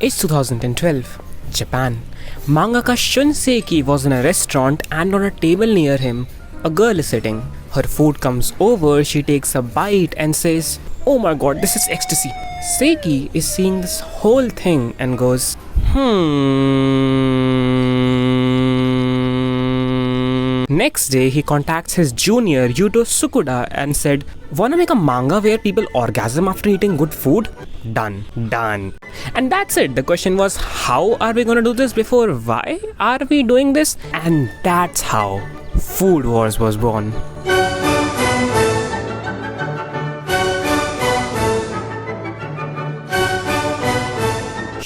It's 2012, Japan. Mangaka Shunseki was in a restaurant and on a table near him, a girl is sitting. Her food comes over, she takes a bite and says, "Oh my god, this is ecstasy." Seiki is seeing this whole thing and goes, Next day, he contacts his junior Yuto Tsukuda and said, "Wanna make a manga where people orgasm after eating good food?" Done. And that's it. The question was, how are we gonna do this before? Why are we doing this? And that's how Food Wars was born.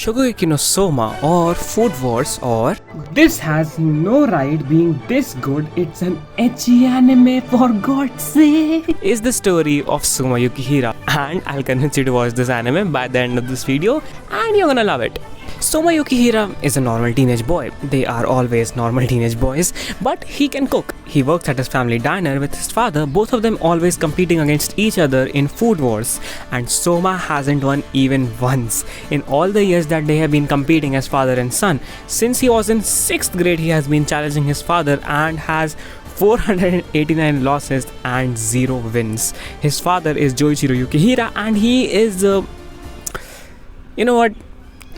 Shokugeki no Soma, or Food Wars, or "This has no right being this good, it's an ecchi anime for God's sake," is the story of Soma Yukihira, and I'll convince you to watch this anime by the end of this video and you're gonna love it. Soma Yukihira is a normal teenage boy. They are always normal teenage boys, but he can cook. He works at his family diner with his father, both of them always competing against each other in food wars. And Soma hasn't won even once in all the years that they have been competing as father and son. Since he was in 6th grade, he has been challenging his father and has 489 losses and 0 wins. His father is Joichiro Yukihira and he is... you know what?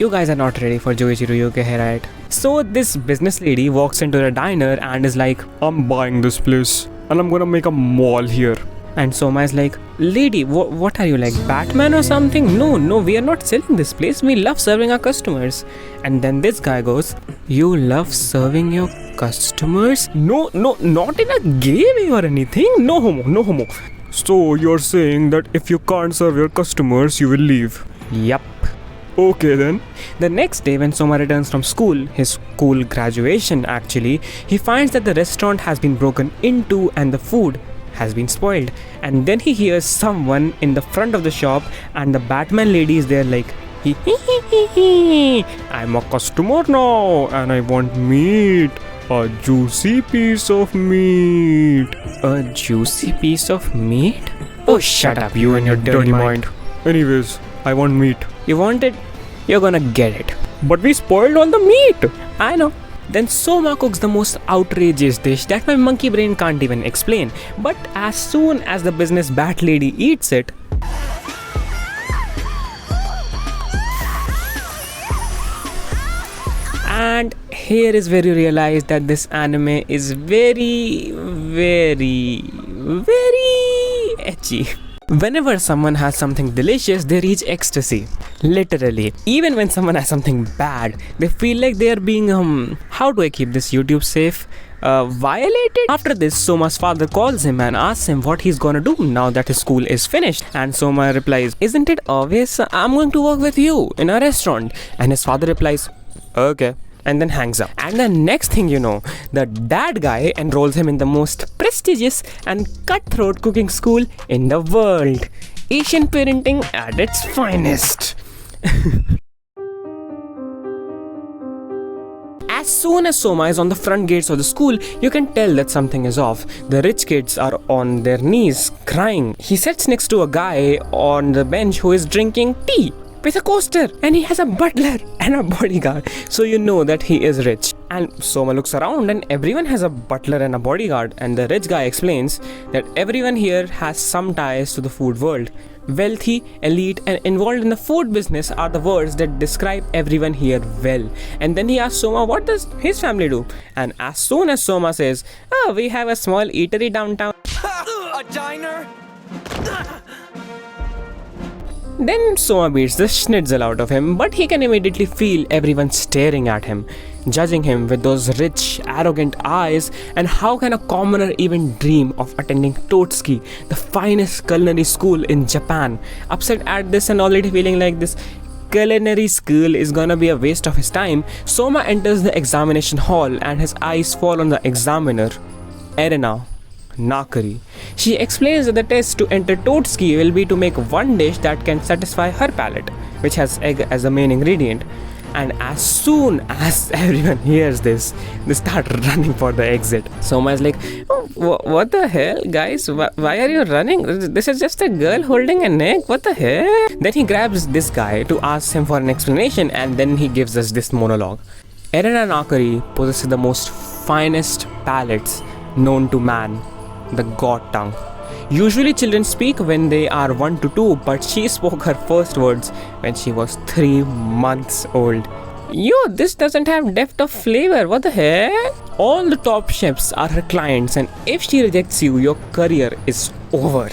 You guys are not ready for Joichiro Yukihira, right? So this business lady walks into the diner and is like, "I'm buying this place and I'm gonna make a mall here." And Soma is like, "Lady, what are you, like Batman or something? No, we are not selling this place. We love serving our customers." And then this guy goes, "You love serving your customers? No, not in a gay way or anything. No homo. So you're saying that if you can't serve your customers, you will leave?" Yup. Okay then. The next day when Soma returns from school, his school graduation actually, he finds that the restaurant has been broken into and the food has been spoiled. And then he hears someone in the front of the shop and the Batman lady is there like, "I'm a customer now and I want meat. A juicy piece of meat." A juicy piece of meat? Oh, shut up, you and your dirty mind. Anyways, I want meat. You want it? You're gonna get it. But we spoiled all the meat. I know. Then Soma cooks the most outrageous dish that my monkey brain can't even explain. But as soon as the business bat lady eats it, and here is where you realize that this anime is very, very, very ecchi. Whenever someone has something delicious, they reach ecstasy. Literally. Even when someone has something bad, they feel like they are being, how do I keep this YouTube safe? Violated? After this, Soma's father calls him and asks him what he's gonna do now that his school is finished. And Soma replies, "Isn't it obvious? I'm going to work with you in a restaurant." And his father replies, "Okay." And then hangs up. And the next thing you know, the dad guy enrolls him in the most prestigious and cutthroat cooking school in the world. Asian parenting at its finest. As soon as Soma is on the front gates of the school, you can tell that something is off. The rich kids are on their knees, crying. He sits next to a guy on the bench who is drinking tea with a coaster, and he has a butler and a bodyguard, so you know that he is rich. And Soma looks around and everyone has a butler and a bodyguard, and the rich guy explains that everyone here has some ties to the food world. Wealthy, elite, and involved in the food business are the words that describe everyone here well. And then he asks Soma what does his family do, and as soon as Soma says, "Oh, we have a small eatery downtown," A diner? then Soma beats the schnitzel out of him, but he can immediately feel everyone staring at him, judging him with those rich, arrogant eyes. And how can a commoner even dream of attending Totsuki, the finest culinary school in Japan? Upset at this and already feeling like this culinary school is gonna be a waste of his time, Soma enters the examination hall and his eyes fall on the examiner, Erina, Nakiri. She explains that the test to enter Totsuki will be to make one dish that can satisfy her palate, which has egg as the main ingredient. And as soon as everyone hears this, they start running for the exit. Soma is like, oh, what the hell, guys? Why are you running? This is just a girl holding a neck. What the hell? Then he grabs this guy to ask him for an explanation, and then he gives us this monologue. Erina Nakiri possesses the most finest palates known to man, the god tongue. Usually children speak when they are 1 to 2, but she spoke her first words when she was 3 months old. Yo, this doesn't have depth of flavor, what the heck? All the top chefs are her clients, and if she rejects you, your career is over.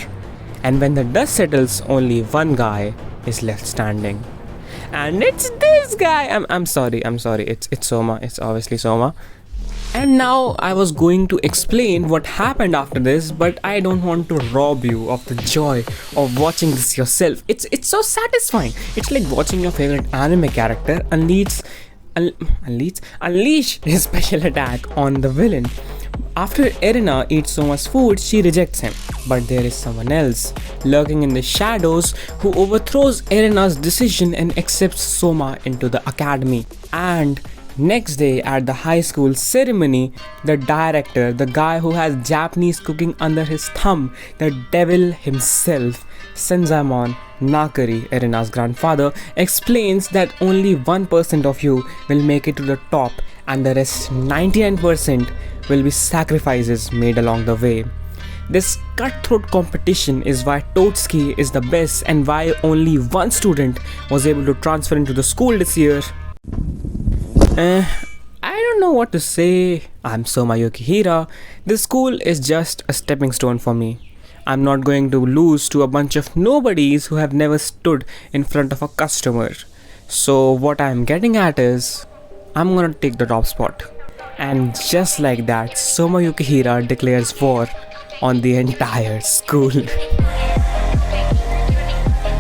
And when the dust settles, only one guy is left standing. And it's this guy! I'm sorry, it's Soma, it's obviously Soma. And now I was going to explain what happened after this, but I don't want to rob you of the joy of watching this yourself. It's so satisfying. It's like watching your favorite anime character unleash his special attack on the villain. After Erina eats Soma's food, she rejects him. But there is someone else, lurking in the shadows, who overthrows Erina's decision and accepts Soma into the academy. And next day at the high school ceremony, the director, the guy who has Japanese cooking under his thumb, the devil himself, Senzamon Nakiri, Erina's grandfather, explains that only 1% of you will make it to the top and the rest 99% will be sacrifices made along the way. This cutthroat competition is why Totsuki is the best and why only one student was able to transfer into the school this year. I don't know what to say. I'm Soma Yukihira. This school is just a stepping stone for me. I'm not going to lose to a bunch of nobodies who have never stood in front of a customer. So what I'm getting at is, I'm gonna take the top spot. And just like that, Soma Yukihira declares war on the entire school.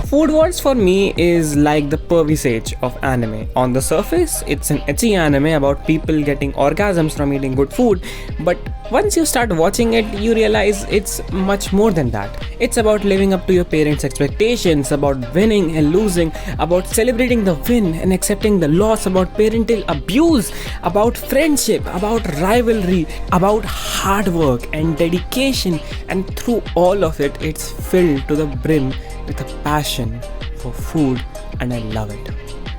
Food Wars for me is like the pervy sage of anime. On the surface, it's an ecchi anime about people getting orgasms from eating good food, but once you start watching it, you realize it's much more than that. It's about living up to your parents' expectations, about winning and losing, about celebrating the win and accepting the loss, about parental abuse, about friendship, about rivalry, about hard work and dedication, and through all of it, it's filled to the brim with a passion for food, and I love it.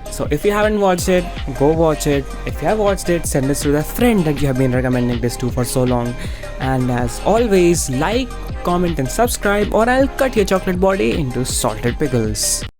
So if you haven't watched it, go watch it. If you have watched it, send this to the friend that you have been recommending this to for so long. And as always, like, comment and subscribe, or I'll cut your chocolate body into salted pickles.